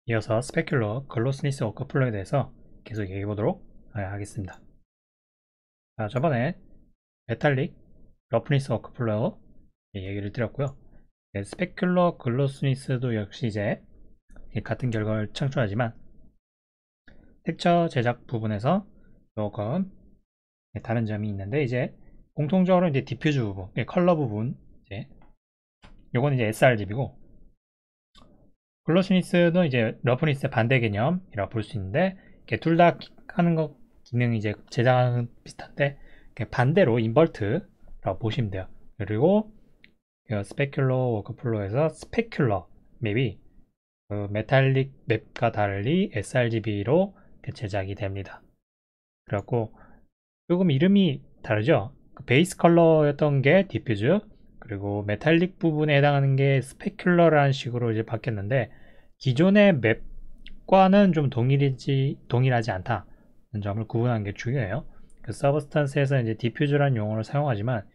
이어서 스페큘러 글로스니스 워크플로에 대해서 계속 얘기해 보도록 하겠습니다. 저번에 메탈릭 러프니스 워크플로 얘기를 드렸고요. 스페큘러 글로스니스도 역시 이제 같은 결과를 창출하지만 텍처 제작 부분에서 조금 다른 점이 있는데, 이제 공통적으로 이제 디퓨즈 부분, 컬러 부분, 요건 이제 sRGB고, 글로스니스는 이제 러프니스의 반대 개념이라고 볼 수 있는데, 둘 다 하는 거 기능이 이제 제작은 비슷한데 반대로 인버트라고 보시면 돼요. 그리고 스페큘러 워크플로에서 스페큘러 맵이 메탈릭 맵과 달리 sRGB로 제작이 됩니다. 그래갖고 조금 이름이 다르죠. 베이스 컬러였던 게 디퓨즈, 그리고 메탈릭 부분에 해당하는 게 스페큘러라는 식으로 이제 바뀌었는데, 기존의 맵과는 좀 동일하지 않다는 점을 구분하는 게 중요해요. 그 서브스탄스에서 이제 디퓨즈라는 용어를 사용하지만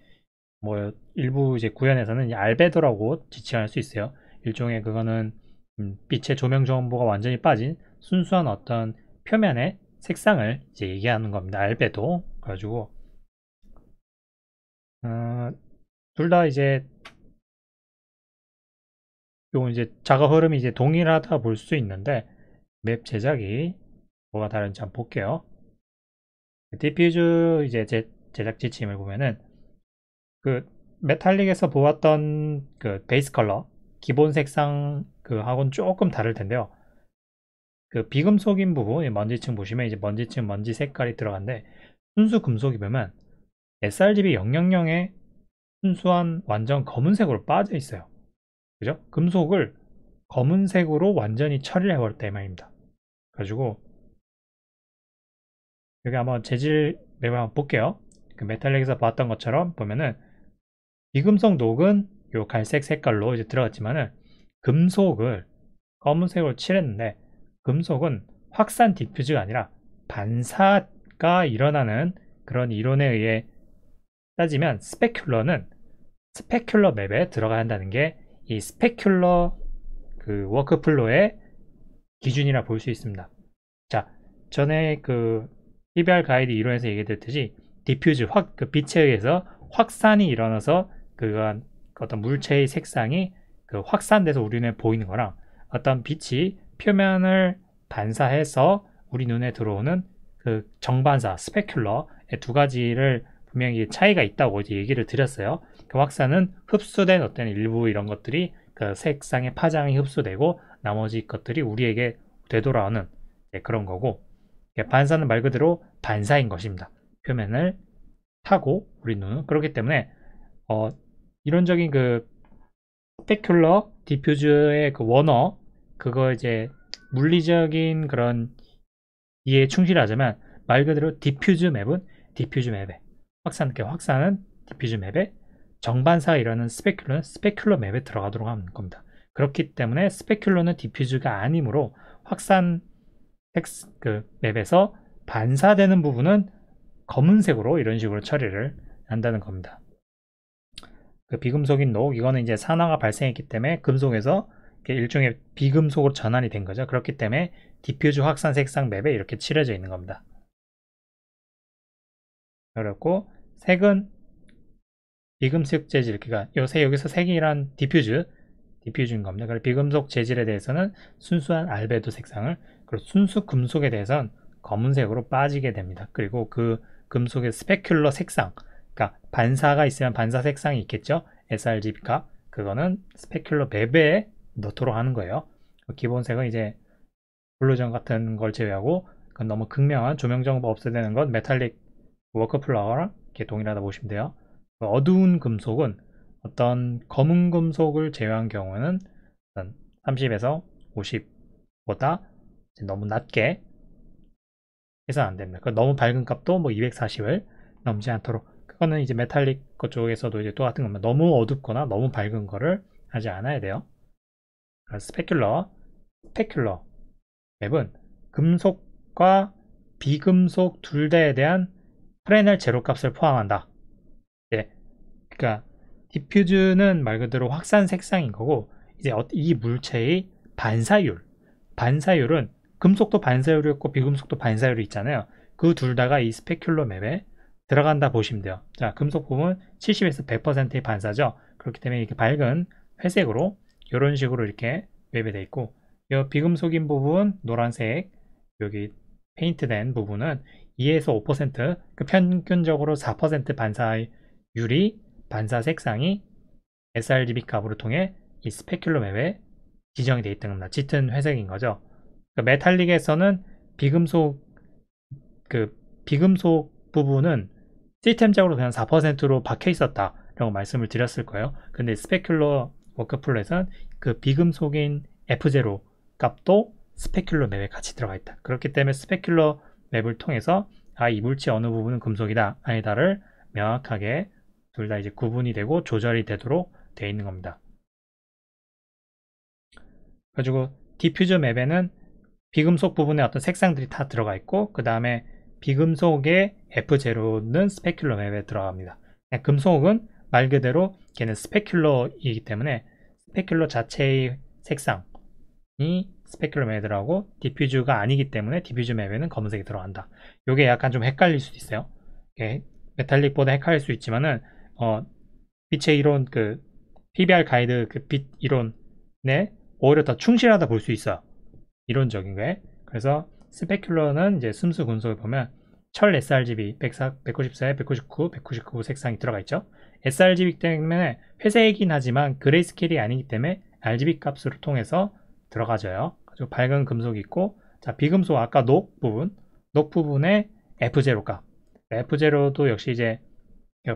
뭐 일부 이제 구현에서는 알베도라고 지칭할 수 있어요. 일종의 그거는 빛의 조명 정보가 완전히 빠진 순수한 어떤 표면의 색상을 이제 얘기하는 겁니다. 알베도. 그래가지고 둘 다 이제 요 이제 작업 흐름이 이제 동일하다 볼 수 있는데, 맵 제작이 뭐가 다른지 한번 볼게요. 디퓨즈 이제 제작 지침을 보면은 그 메탈릭에서 보았던 그 베이스 컬러 기본 색상 그 하고는 조금 다를 텐데요. 그 비금속인 부분 먼지층 보시면 이제 먼지층 먼지 색깔이 들어간데, 순수 금속이 보면 sRGB 000에 순수한 완전 검은색으로 빠져 있어요. 그죠? 금속을 검은색으로 완전히 처리를 해버렸다 이 말입니다. 그래가지고 여기 한번 재질 맵을 한번 볼게요. 그 메탈릭에서 봤던 것처럼 보면은 비금속 녹은 요 갈색 색깔로 이제 들어갔지만은 금속을 검은색으로 칠했는데, 금속은 확산 디퓨즈가 아니라 반사가 일어나는 그런 이론에 의해 따지면 스페큘러는 스페큘러 맵에 들어가야 한다는 게 이 스페큘러 그 워크플로의 기준이라 볼 수 있습니다. 자, 전에 그 PBR 가이드 이론에서 얘기했듯이 디퓨즈 그 빛에 의해서 확산이 일어나서 그건 어떤 물체의 색상이 그 확산돼서 우리 눈에 보이는 거랑, 어떤 빛이 표면을 반사해서 우리 눈에 들어오는 그 정반사 스페큘러의 두 가지를 분명히 차이가 있다고 이제 얘기를 드렸어요. 그 확산은 흡수된 어떤 일부 이런 것들이 그 색상의 파장이 흡수되고 나머지 것들이 우리에게 되돌아오는 그런 거고, 반사는 말 그대로 반사인 것입니다. 표면을 타고 우리 눈은. 그렇기 때문에 이론적인 그 스페큘러 디퓨즈의 그 원어, 그거 이제 물리적인 그런 이해에 충실하자면 말 그대로 디퓨즈 맵은 디퓨즈 맵에 확산은 디퓨즈 맵에 정반사가 일어나는 스페큘러는 스페큘러 맵에 들어가도록 하는 겁니다. 그렇기 때문에 스페큘러는 디퓨즈가 아니므로 확산 그 맵에서 반사되는 부분은 검은색으로 이런 식으로 처리를 한다는 겁니다. 그 비금속인 녹, 이거는 이제 산화가 발생했기 때문에 금속에서 일종의 비금속으로 전환이 된 거죠. 그렇기 때문에 디퓨즈 확산 색상 맵에 이렇게 칠해져 있는 겁니다. 그렇고 색은 비금속 재질, 그러니까 요새 여기서 색이란 디퓨즈인 겁니다. 그리고 비금속 재질에 대해서는 순수한 알베도 색상을, 그리고 순수 금속에 대해서는 검은색으로 빠지게 됩니다. 그리고 그 금속의 스페큘러 색상, 그러니까 반사가 있으면 반사 색상이 있겠죠. sRGB가 그거는 스페큘러 맵에 넣도록 하는 거예요. 기본색은 이제 블루전 같은 걸 제외하고, 그건 너무 극명한 조명 정보 없애야 되는 건 메탈릭 워크플로어랑 이렇게 동일하다 보시면 돼요. 어두운 금속은 어떤 검은 금속을 제외한 경우는 30에서 50보다 너무 낮게 해서는 안 됩니다. 너무 밝은 값도 뭐 240을 넘지 않도록. 그거는 이제 메탈릭 것 쪽에서도 이제 똑같은 겁니다. 너무 어둡거나 너무 밝은 거를 하지 않아야 돼요. 스페큘러 맵은 금속과 비금속 둘 다에 대한 프레넬 제로 값을 포함한다. 그러니까 디퓨즈는 말 그대로 확산 색상인 거고, 이제 이 물체의 반사율, 반사율은 금속도 반사율이 있고 비금속도 반사율이 있잖아요. 그 둘 다가 이 스페큘러 맵에 들어간다 보시면 돼요. 자, 금속 부분 70에서 100%의 반사죠. 그렇기 때문에 이렇게 밝은 회색으로 이런 식으로 이렇게 맵이 되어 있고, 이 비금속인 부분 노란색, 여기 페인트된 부분은 2에서 5%, 그 평균적으로 4% 반사율이, 반사 색상이 sRGB 값으로 통해 이 스페큘러 맵에 지정이 되어 있다는 겁니다. 짙은 회색인 거죠. 그러니까 메탈릭에서는 비금속, 비금속 부분은 시스템적으로 그냥 4%로 박혀 있었다 라고 말씀을 드렸을 거예요. 근데 스페큘러 워크플로에서는 그 비금속인 F0 값도 스페큘러 맵에 같이 들어가 있다. 그렇기 때문에 스페큘러 맵을 통해서 이 물체 어느 부분은 금속이다 아니다를 명확하게 둘 다 이제 구분이 되고 조절이 되도록 되어 있는 겁니다. 그래가지고 디퓨저 맵에는 비금속 부분에 어떤 색상들이 다 들어가 있고, 그 다음에 비금속의 F0는 스페큘러 맵에 들어갑니다. 금속은 말 그대로 걔는 스페큘러이기 때문에 스페큘러 자체의 색상이 스페큘러 맵에 들어가고, 디퓨즈가 아니기 때문에 디퓨즈 맵에는 검은색이 들어간다. 이게 약간 좀 헷갈릴 수도 있어요. 메탈릭보다 헷갈릴 수 있지만은 빛의 이론, PBR 가이드 빛 이론에 오히려 더 충실하다 볼 수 있어요. 이론적인 거에. 그래서 스페큘러는 이제 순수 금속을 보면 철 sRGB 194에 199, 199 색상이 들어가 있죠. sRGB 때문에 회색이긴 하지만 그레이스케일이 아니기 때문에 RGB 값으로 통해서 들어가져요. 그리고 밝은 금속이 있고, 자, 비금속 아까 녹 부분에 F0 값. F0도 역시 이제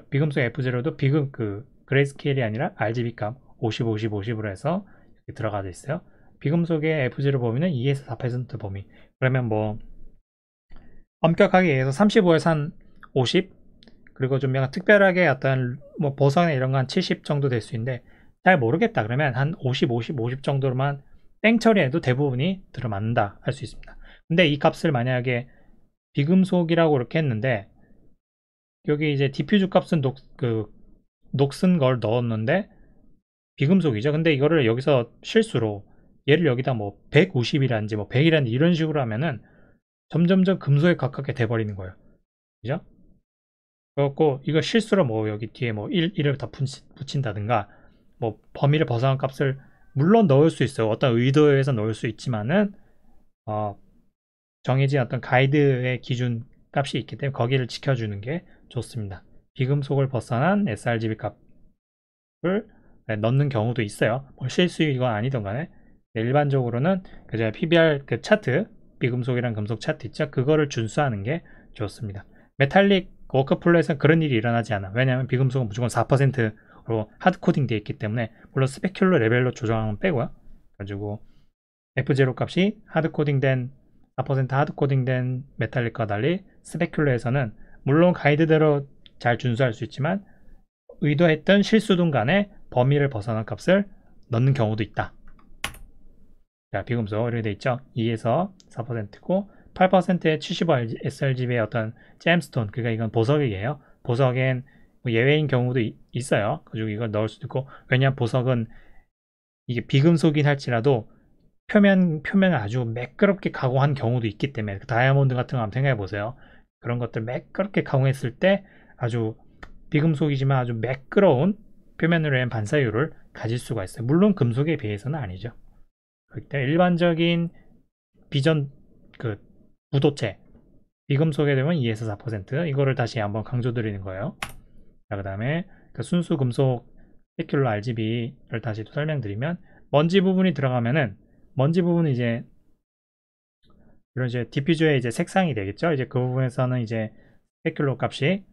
비금속 F0도 그레이스케일이 아니라 RGB 값 50, 50, 50으로 해서 이렇게 들어가져 있어요. 비금속의 F0 범위는 2에서 4% 범위. 그러면 뭐 엄격하게 얘기해서 35에서 한 50, 그리고 좀 약간 특별하게 어떤 뭐 보석이나 이런 거 한 70 정도 될 수 있는데, 잘 모르겠다 그러면 한 50, 50, 50 정도로만 땡 처리해도 대부분이 들어맞는다 할 수 있습니다. 근데 이 값을 만약에 비금속이라고 이렇게 했는데, 여기 이제 디퓨즈 값은 녹슨 걸 넣었는데 비금속이죠. 근데 이거를 여기서 실수로 얘를 여기다 뭐 150이라든지 뭐 100이라든지 이런 식으로 하면은 점점점 금속에 가깝게 돼버리는 거예요. 그죠? 그래갖고 이거 실수로 뭐 여기 뒤에 뭐 1을 더 붙인다든가 뭐 범위를 벗어난 값을 물론 넣을 수 있어요. 어떤 의도에 의해서 넣을 수 있지만은 정해진 어떤 가이드의 기준 값이 있기 때문에 거기를 지켜주는 게 좋습니다. 비금속을 벗어난 sRGB 값을 넣는 경우도 있어요. 뭐 실수이건 아니든 간에. 일반적으로는 그저 PBR 차트, 비금속이랑 금속 차트 있죠. 그거를 준수하는 게 좋습니다. 메탈릭 워크플로에서는 그런 일이 일어나지 않아. 왜냐하면 비금속은 무조건 4%로 하드코딩 되어 있기 때문에, 물론 스페큘러 레벨로 조정하면 빼고요. 가지고 F0 값이 하드코딩된 4% 하드코딩된 메탈릭과 달리 스페큘러에서는 물론 가이드대로 잘 준수할 수 있지만 의도했던 실수든 간에 범위를 벗어난 값을 넣는 경우도 있다. 자, 비금속 이렇게 돼 있죠. 2에서 4%고 8%의 75 sRGB의 어떤 잼스톤, 그러니까 이건 보석이에요. 보석엔 뭐 예외인 경우도 있어요. 그리고 이걸 넣을 수도 있고, 왜냐하면 보석은 이게 비금속이긴 할지라도 표면을 아주 매끄럽게 가공한 경우도 있기 때문에, 다이아몬드 같은 거 한번 생각해 보세요. 그런 것들 매끄럽게 가공했을 때 아주 비금속이지만 아주 매끄러운 표면으로 한 반사율을 가질 수가 있어요. 물론 금속에 비해서는 아니죠. 그렇기 때문에 일반적인 비전 부도체 비금속에 되면 2에서 4%, 이거를 다시 한번 강조드리는 거예요. 자, 그 다음에 순수 금속 스페큘러 RGB를 다시 또 설명드리면, 먼지 부분이 들어가면은 먼지 부분은 이제 이런 이제 디퓨저의 이제 색상이 되겠죠. 이제 그 부분에서는 이제 스페큘러 값이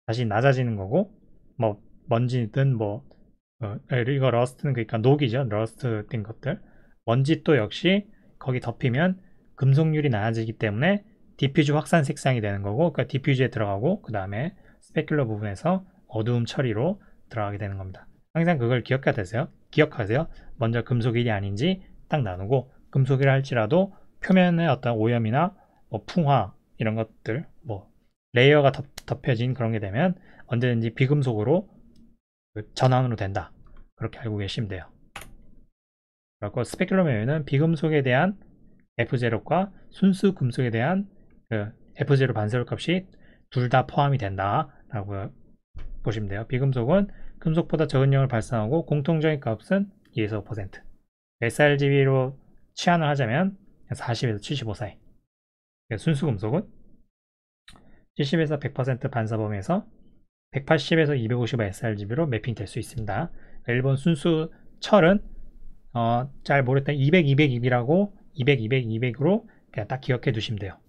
다시 낮아지는 거고, 뭐 먼지든 뭐 이거 러스트는 그러니까 녹이죠. 러스트 된 것들. 먼지 또 역시 거기 덮이면 금속률이 낮아지기 때문에 디퓨즈 확산 색상이 되는 거고, 그러니까 디퓨즈에 들어가고 그 다음에 스페큘러 부분에서 어두움 처리로 들어가게 되는 겁니다. 항상 그걸 기억하세요. 먼저 금속일이 아닌지 딱 나누고, 금속이라 할지라도 표면에 어떤 오염이나 뭐 풍화 이런 것들, 뭐 레이어가 덮여진 그런 게 되면 언제든지 비금속으로 전환으로 된다. 그렇게 알고 계시면 돼요. 그리고 스페큘러 맵에는 비금속에 대한 F0과 순수 금속에 대한 그 F0 반세율 값이 둘 다 포함이 된다라고 보시면 돼요. 비금속은 금속보다 적은 영을 발산하고 공통적인 값은 2에서 5%. sRGB로 치환을 하자면 40에서 75 사이. 순수 금속은 70에서 100% 반사 범위에서 180에서 250의 sRGB로 매핑될 수 있습니다. 일본 순수 철은 잘 모르겠다 200, 200, 200이라고 200, 200, 200으로 그냥 딱 기억해 두시면 돼요.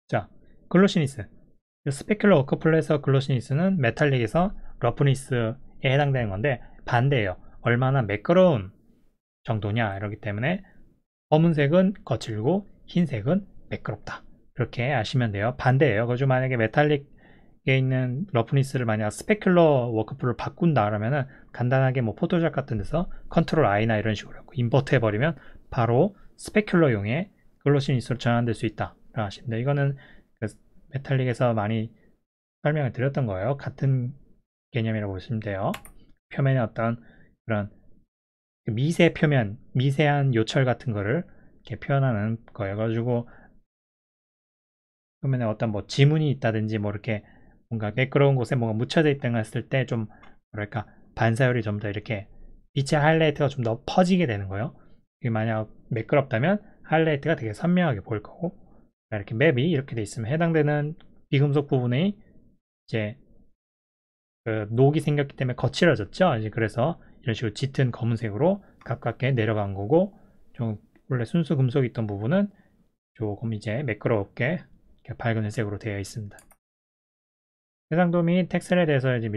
자, 글로시니스. 스페큘러 워커플에서 글로시니스는 메탈릭에서 러프니스에 해당되는 건데 반대예요. 얼마나 매끄러운 정도냐 이러기 때문에 검은색은 거칠고 흰색은 매끄럽다. 그렇게 아시면 돼요. 반대예요. 그래서 만약에 메탈릭에 있는 러프니스를 만약 스페큘러 워크풀을 바꾼다 그러면은 간단하게 뭐 포토샵 같은 데서 컨트롤 I나 이런 식으로 임포트 해버리면 바로 스페큘러용의 글로시니스로 전환될 수 있다 라고 하시면 돼요. 이거는 그 메탈릭에서 많이 설명을 드렸던 거예요. 같은 개념이라고 보시면 돼요. 표면에 어떤 그런 미세 표면, 미세한 요철 같은 거를 이렇게 표현하는 거예요. 그래가지고 표면에 어떤 뭐 지문이 있다든지 뭐 이렇게 뭔가 매끄러운 곳에 뭔가 묻혀져 있다가 했을 때 좀 뭐랄까 반사율이 좀 더 이렇게 빛의 하이라이트가 좀 더 퍼지게 되는 거예요. 만약 매끄럽다면 하이라이트가 되게 선명하게 보일 거고 이렇게 맵이 이렇게 돼 있으면 해당되는 비금속 부분이 이제 그 녹이 생겼기 때문에 거칠어졌죠. 이제 그래서 이런 식으로 짙은 검은색으로 가깝게 내려간 거고 좀 원래 순수 금속이 있던 부분은 조금 이제 매끄럽게 밝은 회색으로 되어 있습니다. 해상도 및 텍스처에 대해서 이제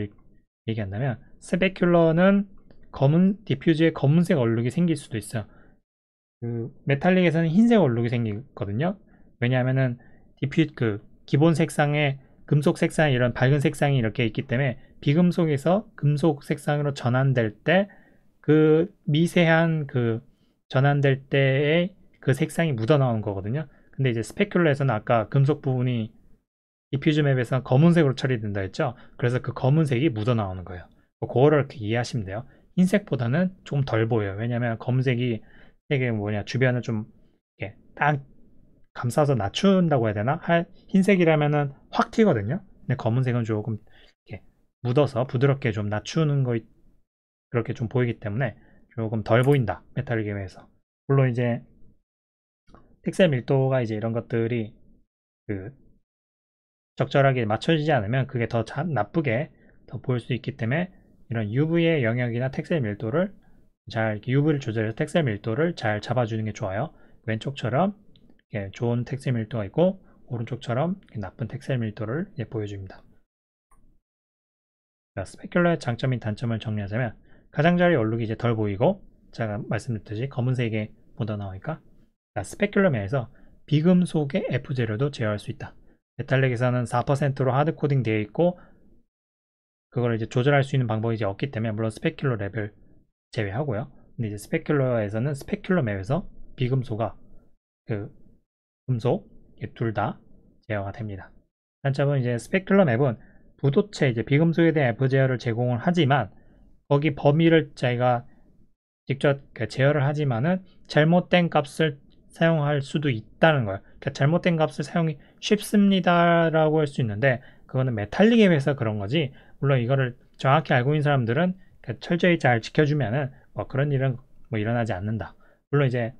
얘기한다면 스페큘러는 검은 디퓨즈에 검은색 얼룩이 생길 수도 있어요. 그 메탈릭에서는 흰색 얼룩이 생기거든요. 왜냐하면은 그 기본 색상에 금속 색상 이런 밝은 색상이 이렇게 있기 때문에 비금속에서 금속 색상으로 전환될 때 그 미세한 그 전환될 때의 그 색상이 묻어 나오는 거거든요. 근데 이제 스페큘러에서는 아까 금속 부분이 디퓨즈 맵에서 검은색으로 처리된다 했죠. 그래서 그 검은색이 묻어 나오는 거예요. 그거를 이렇게 이해하시면 돼요. 흰색보다는 좀 덜 보여요. 왜냐면 검은색이 되게 뭐냐 주변을 좀 이렇게 딱 감싸서 낮춘다고 해야 되나? 흰색이라면은 확 튀거든요. 근데 검은색은 조금 이렇게 묻어서 부드럽게 좀 낮추는 거 그렇게 좀 보이기 때문에 조금 덜 보인다. 메탈릭에 비해서. 물론 이제 픽셀 밀도가 이제 이런 것들이 그 적절하게 맞춰지지 않으면 그게 더 나쁘게 더 보일 수 있기 때문에 이런 UV의 영역이나 텍스처 밀도를 잘 UV를 조절해서 텍스처 밀도를 잘 잡아주는 게 좋아요. 왼쪽처럼 좋은 텍스처 밀도가 있고 오른쪽처럼 나쁜 텍스처 밀도를 보여줍니다. 스페큘러의 장점 및 단점을 정리하자면 가장자리 얼룩이 이제 덜 보이고 제가 말씀드렸듯이 검은색에 묻어 나오니까 스페큘러 면에서 비금속의 F0도 제어할 수 있다. 메탈릭에서는 4%로 하드 코딩 되어 있고 그걸 이제 조절할 수 있는 방법이 이제 없기 때문에 물론 스페큘러 랩을 제외하고요. 근데 이제 스페큘러에서는 스페큘러 맵에서 비금속과 그 금속 둘 다 제어가 됩니다. 단점은 이제 스페큘러 맵은 부도체 이제 비금속에 대한 F 제어를 제공을 하지만 거기 범위를 자기가 직접 제어를 하지만은 잘못된 값을 사용할 수도 있다는 거예요. 그러니까 잘못된 값을 사용이 쉽습니다라고 할 수 있는데 그거는 메탈릭에 비해서 그런 거지. 물론 이거를 정확히 알고 있는 사람들은 철저히 잘 지켜주면은 뭐 그런 일은 뭐 일어나지 않는다. 물론 이제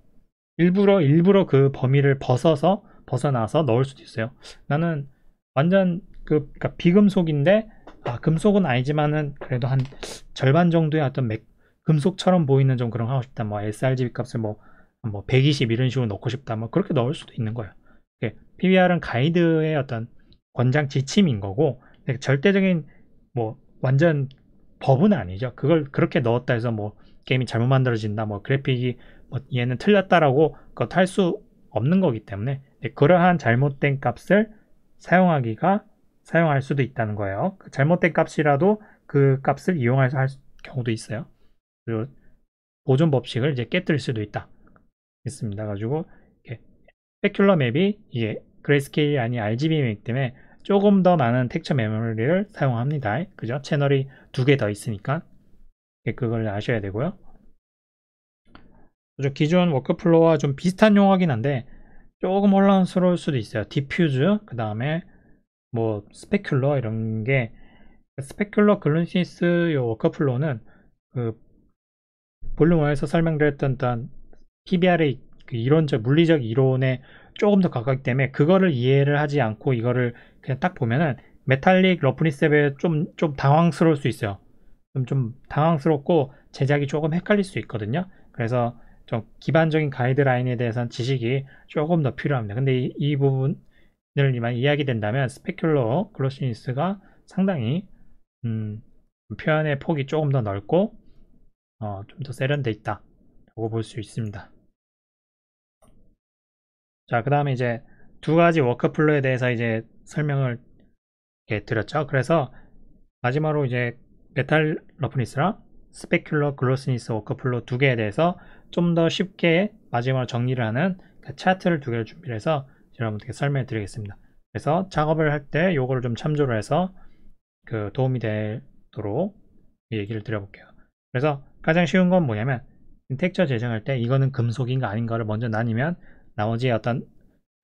일부러 그 범위를 벗어나서 넣을 수도 있어요. 나는 완전 그러니까 비금속인데 금속은 아니지만은 그래도 한 절반 정도의 어떤 금속처럼 보이는 좀 그런 거 하고 싶다. 뭐 sRGB 값을 뭐 120 이런 식으로 넣고 싶다. 뭐 그렇게 넣을 수도 있는 거예요. PBR은 가이드의 어떤 권장 지침인 거고 절대적인 뭐 완전 법은 아니죠. 그걸 그렇게 넣었다 해서 뭐 게임이 잘못 만들어진다. 뭐 그래픽이 뭐 얘는 틀렸다라고 그것 할 수 없는 거기 때문에 그러한 잘못된 값을 사용할 수도 있다는 거예요. 그 잘못된 값이라도 그 값을 이용할 경우도 있어요. 그리고 보존 법칙을 이제 깨뜨릴 수도 있다. 있습니다. 가지고 스페큘러 맵이 이게 그레이스케일이 아닌 RGB 맵이기 때문에 조금 더 많은 텍스처 메모리를 사용합니다. 그죠? 채널이 2개 더 있으니까. 그걸 아셔야 되고요. 기존 워크플로우와 좀 비슷한 용어긴 한데 조금 혼란스러울 수도 있어요. 디퓨즈, 그 다음에 뭐 스페큘러 이런 게, 스페큘러 글루시스 요 워크플로우는 그 볼륨 1에서 설명드렸던 PBR의 그 이론적 물리적 이론에 조금 더 가깝기 때문에 그거를 이해를 하지 않고 이거를 그냥 딱 보면은 메탈릭 러프니스에 좀 당황스러울 수 있어요. 좀 당황스럽고 제작이 조금 헷갈릴 수 있거든요. 그래서 좀 기반적인 가이드라인에 대해서는 지식이 조금 더 필요합니다. 근데 이 부분을 이야기 된다면 스페큘러 글로시니스가 상당히 표현의 폭이 조금 더 넓고 좀 더 세련돼 있다 라고 볼 수 있습니다. 자, 그 다음에 이제 두 가지 워크플로우에 대해서 이제 설명을 드렸죠. 그래서 마지막으로 이제 메탈 러프니스랑 스페큘러 글로시니스 워크플로우 두 개에 대해서 좀 더 쉽게 마지막으로 정리를 하는 그 차트를 두 개를 준비를 해서 여러분들께 설명해 드리겠습니다. 그래서 작업을 할 때 요거를 좀 참조를 해서 그 도움이 되도록 얘기를 드려볼게요. 그래서 가장 쉬운 건 뭐냐면 텍스처 재생할 때 이거는 금속인가 아닌가를 먼저 나뉘면 나머지 어떤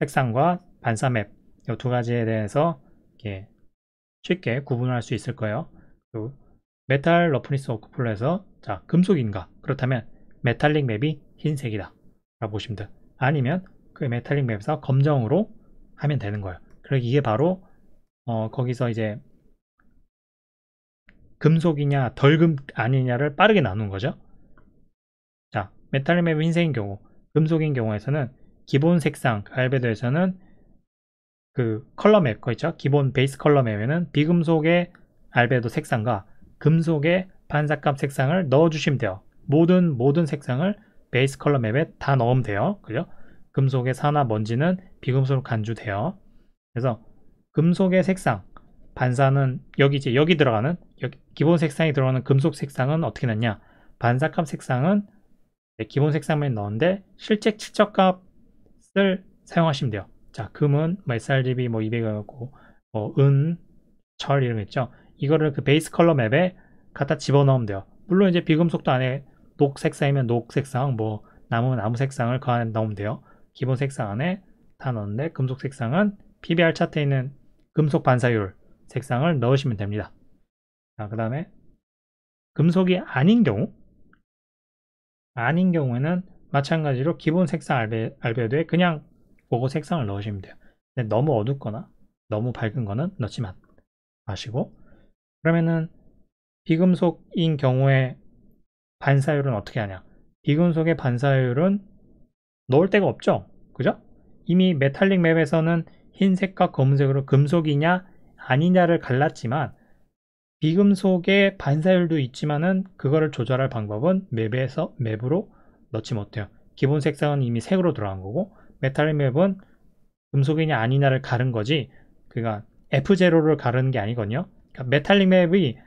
색상과 반사 맵 이 두 가지에 대해서 이렇게 쉽게 구분할 수 있을 거예요. 그리고 메탈 러프니스 워크플로우에서 자, 금속인가? 그렇다면 메탈릭 맵이 흰색이다 라고 보시면 돼요. 아니면 그 메탈릭 맵에서 검정으로 하면 되는 거예요. 그리고 이게 바로 거기서 이제 금속이냐 덜금 아니냐를 빠르게 나눈 거죠. 자, 메탈릭 맵이 흰색인 경우, 금속인 경우에서는 기본 색상 알베도에서는 그 컬러 맵 거 있죠. 기본 베이스 컬러 맵에는 비금속의 알베도 색상과 금속의 반사값 색상을 넣어주시면 돼요. 모든 색상을 베이스 컬러 맵에 다 넣으면 돼요. 그죠? 금속의 산화 먼지는 비금속으로 간주돼요. 그래서 금속의 색상 반사는 여기 들어가는 기본 색상이 들어가는 금속 색상은 어떻게 넣냐? 반사값 색상은 기본 색상만 넣는데 실제 측정값을 사용하시면 돼요. 자, 금은 뭐 sRGB 뭐 200이었고 은, 철 이런 거 있죠. 이거를 그 베이스 컬러 맵에 갖다 집어넣으면 돼요. 물론 이제 비금속도 안에 녹 색상이면 녹 색상, 뭐 나무면 나무 색상을 그 안에 넣으면 돼요. 기본 색상 안에 다 넣는데 금속 색상은 PBR 차트에 있는 금속 반사율 색상을 넣으시면 됩니다. 자, 그 다음에 금속이 아닌 경우에는 마찬가지로 기본 색상 알베도에 그냥 그거 색상을 넣으시면 돼요. 근데 너무 어둡거나 너무 밝은 거는 넣지 마시고, 그러면은 비금속인 경우에 반사율은 어떻게 하냐? 비금속의 반사율은 넣을 데가 없죠. 그죠? 이미 메탈릭 맵에서는 흰색과 검은색으로 금속이냐 아니냐를 갈랐지만 비금속의 반사율도 있지만은 그거를 조절할 방법은 맵으로 넣지 못해요. 기본 색상은 이미 색으로 들어간 거고 메탈릭 맵은 금속이냐 아니냐를 가른 거지, 그러니까 F0를 가르는 게 아니거든요. 그러니까 메탈릭 맵이,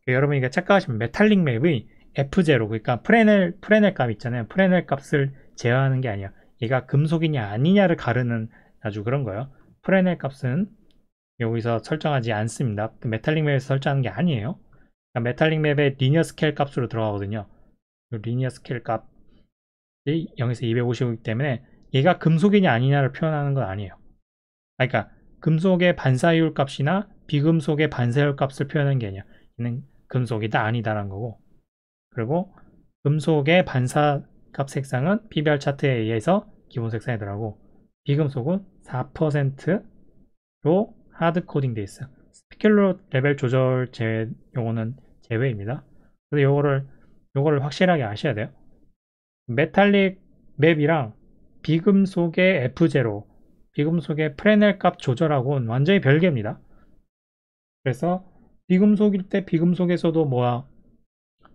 여러분이 착각하시면 메탈릭 맵의 F0, 그러니까 프레넬 값 있잖아요. 프레넬 값을 제어하는 게 아니에요. 얘가 금속이냐 아니냐를 가르는 아주 그런 거예요. 프레넬 값은 여기서 설정하지 않습니다. 메탈릭 맵에서 설정하는 게 아니에요. 그러니까 메탈릭 맵의 리니어 스케일 값으로 들어가거든요. 리니어 스케일 값이 0에서 250이기 때문에 얘가 금속이냐 아니냐를 표현하는 건 아니에요. 그러니까 금속의 반사율 값이나 비금속의 반사율 값을 표현하는 게 아니에요. 얘는 금속이다 아니다라는 거고, 그리고 금속의 반사값 색상은 PBR 차트에 의해서 기본 색상이 들어가고 비금속은 4%로 하드 코딩 돼 있어요. 스피큘러 레벨 조절 요거는 제외입니다. 그래서 요거를 확실하게 아셔야 돼요. 메탈릭 맵이랑 비금속의 F0, 비금속의 프레넬 값 조절하고는 완전히 별개입니다. 그래서 비금속일 때 비금속에서도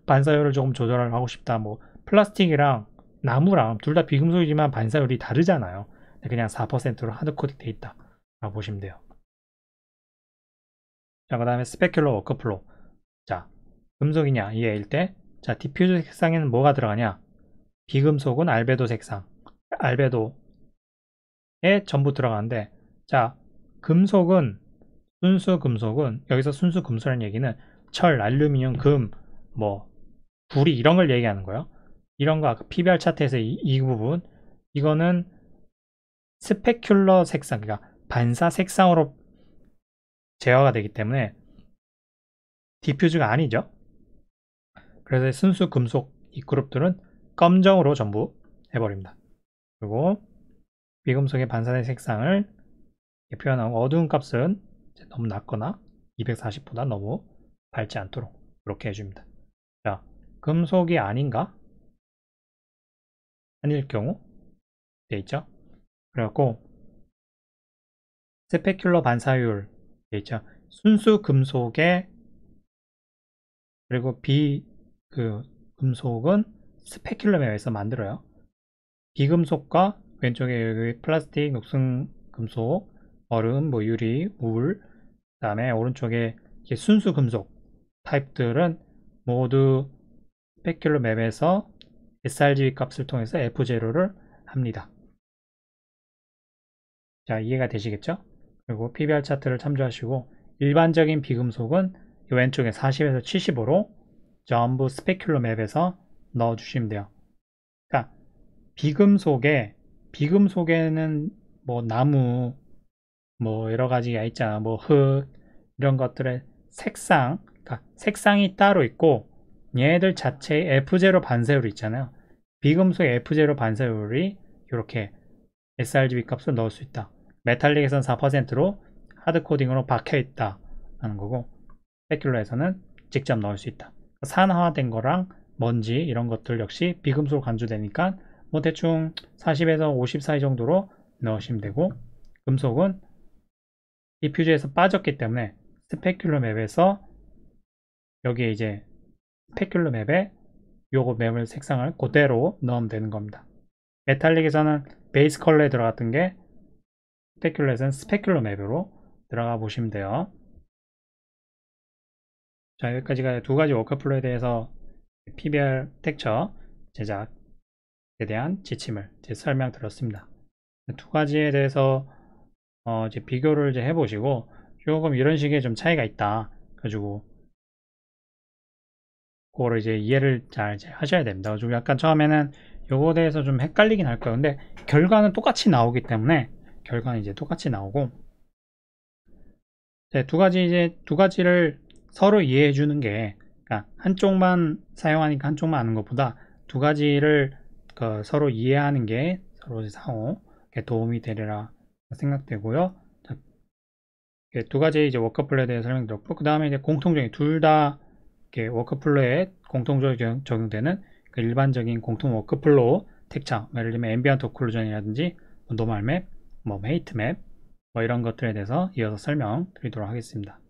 반사율을 조금 조절하고 싶다. 뭐 플라스틱이랑 나무랑 둘 다 비금속이지만 반사율이 다르잖아요. 그냥 4%로 하드 코딩 돼 있다 라고 보시면 돼요. 자, 그 다음에 스페큘러 워크플로우. 자, 금속이냐 이해일 때, 자, 디퓨즈 색상에는 뭐가 들어가냐? 비금속은 알베도 색상, 알베도에 전부 들어가는데, 자, 순수 금속은 여기서 순수 금속이라는 얘기는 철, 알루미늄, 금, 뭐 불이 이런 걸 얘기하는 거예요. 이런 거 아까 PBR 차트에서 이 부분, 이거는 스페큘러 색상, 그러니까 반사 색상으로 제어가 되기 때문에 디퓨즈가 아니죠. 그래서 순수 금속 이 그룹들은 검정으로 전부 해버립니다. 그리고 비금속의 반사된 색상을 표현하고 어두운 값은 너무 낮거나 240보다 너무 밝지 않도록 이렇게 해줍니다. 자, 금속이 아닌가? 아닐 경우 돼 있죠. 그래갖고 스페큘러 반사율 돼 있죠. 순수 금속의 그리고 금속은 스페큘러 맵에서 만들어요. 비금속과 왼쪽에 여기 플라스틱, 녹슨 금속, 얼음, 뭐 유리, 울, 그 다음에 오른쪽에 순수 금속 타입들은 모두 스페큘러 맵에서 sRGB 값을 통해서 F0를 합니다. 자, 이해가 되시겠죠? 그리고 PBR 차트를 참조하시고 일반적인 비금속은 왼쪽에 40에서 75로 전부 스페큘러 맵에서 넣어주시면 돼요. 그러니까 비금속에는 뭐 나무, 뭐 여러 가지가 있잖아. 뭐 흙, 이런 것들의 색상, 그러니까 색상이 따로 있고 얘네들 자체의 F0 반사율이 있잖아요. 비금속의 F0 반사율이 이렇게 sRGB 값을 넣을 수 있다. 메탈릭에서는 4%로 하드코딩으로 박혀있다 라는 거고, 스페큘러에서는 직접 넣을 수 있다. 산화된 거랑 먼지 이런 것들 역시 비금속으로 간주되니까 뭐 대충 40에서 50 사이 정도로 넣으시면 되고, 금속은 디퓨즈에서 빠졌기 때문에 스페큘러 맵에서 여기에 이제 스페큘러 맵에 요거 맵을 색상을 그대로 넣으면 되는 겁니다. 메탈릭에서는 베이스 컬러에 들어갔던 게 스페큘러에서는 스페큘러 맵으로 들어가 보시면 돼요. 자, 여기까지가 두 가지 워크플로우에 대해서 PBR 텍처 제작에 대한 지침을 설명드렸습니다. 두 가지에 대해서 이제 비교를 이제 해보시고 조금 이런 식의 좀 차이가 있다. 가지고 그거를 이제 이해를 잘 이제 하셔야 됩니다. 좀 약간 처음에는 요거에 대해서 좀 헷갈리긴 할 거예요. 근데 결과는 똑같이 나오기 때문에 결과는 이제 똑같이 나오고, 두 가지를 서로 이해해 주는 게, 그러니까 한쪽만 사용하니까 한쪽만 아는 것보다 두 가지를 서로 이해하는 게 서로 상호 도움이 되리라 생각되고요. 자, 두 가지 이제 워크플로우에 대해 설명드렸고, 그 다음에 이제 공통적인 둘 다 워크플로우에 공통적으로 적용되는 그 일반적인 공통 워크플로우 텍처, 예를 들면 앰비언트 오클루전이라든지 노멀 맵, 뭐 헤이트 맵, 뭐 이런 것들에 대해서 이어서 설명드리도록 하겠습니다.